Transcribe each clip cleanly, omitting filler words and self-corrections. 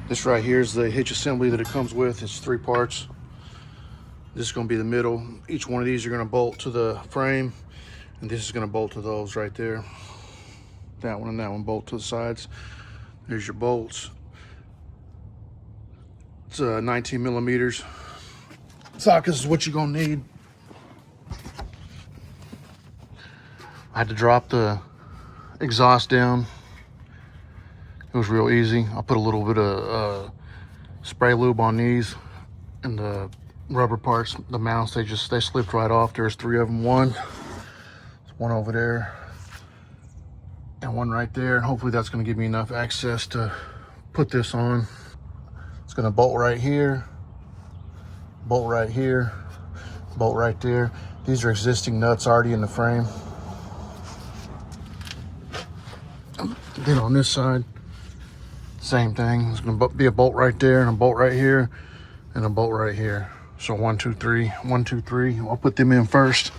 This right here is the hitch assembly that it comes with. It's 3 parts. This is going to be the middle. Each one of these are going to bolt to the frame, and this is going to bolt to those right there. That one and that one bolt to the sides. There's your bolts. It's 19 millimeters. Sockets is what you're going to need. I had to drop the exhaust down. It was real easy. I put a little bit of spray lube on these, and the rubber parts, the mounts, they slipped right off. There's 3 of them. One over there and one right there. Hopefully that's going to give me enough access to put this on. It's going to bolt right here, bolt right here, bolt right there. These are existing nuts already in the frame. Then on this side, same thing. It's going to be a bolt right there, and a bolt right here, and a bolt right here. So 1, 2, 3, 1, 2, 3. I'll put them in first.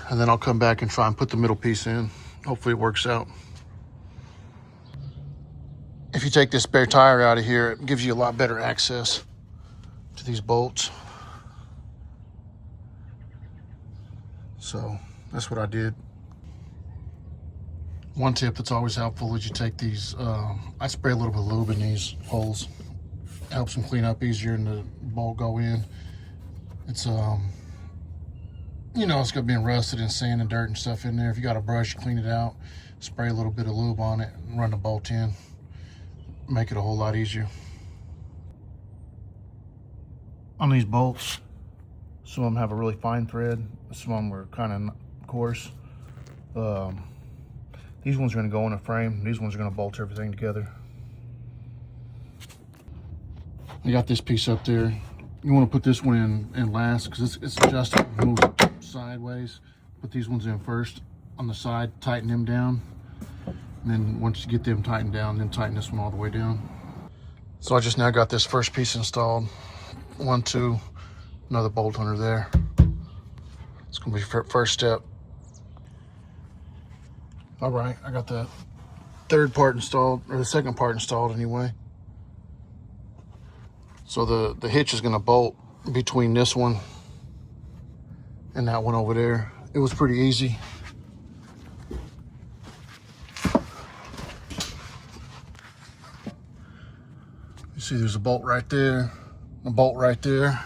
And then I'll come back and try and put the middle piece in. Hopefully it works out. If you take this spare tire out of here, it gives you a lot better access to these bolts. So that's what I did. One tip that's always helpful is you take these, I spray a little bit of lube in these holes. It helps them clean up easier and the bolt go in. It's, you know, it's gonna be rusted and sand and dirt and stuff in there. If you got a brush, you clean it out, spray a little bit of lube on it, and run the bolt in. Make it a whole lot easier. On these bolts, some of them have a really fine thread. Some of them are kind of coarse. These ones are going to go in a frame. These ones are going to bolt everything together. You got this piece up there. You want to put this one in last because it's adjustable, moves sideways. Put these ones in first on the side, tighten them down. And then once you get them tightened down, then tighten this one all the way down. So I just now got this first piece installed. 1, 2, another bolt under there. It's going to be first step. All right, I got the third part installed, or the second part installed anyway. So the hitch is going to bolt between this one and that one over there. It was pretty easy. You see there's a bolt right there, a bolt right there.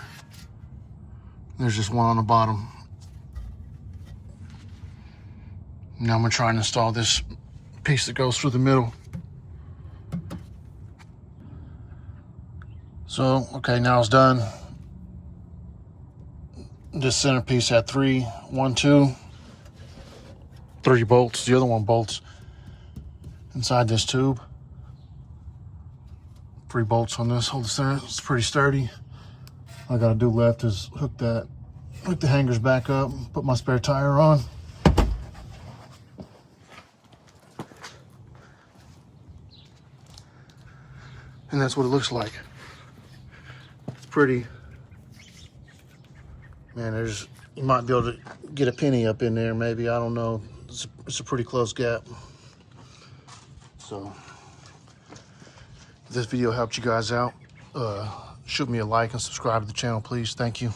There's just one on the bottom. Now I'm gonna try and install this piece that goes through the middle. So, okay, now it's done. This center piece had 3 bolts. The other one bolts inside this tube. 3 bolts on this whole center. It's pretty sturdy. All I gotta do left is hook the hangers back up, put my spare tire on. And that's what it looks like. It's pretty. Man, you might be able to get a penny up in there, maybe. I don't know. It's a pretty close gap. So, if this video helped you guys out, shoot me a like and subscribe to the channel, please. Thank you.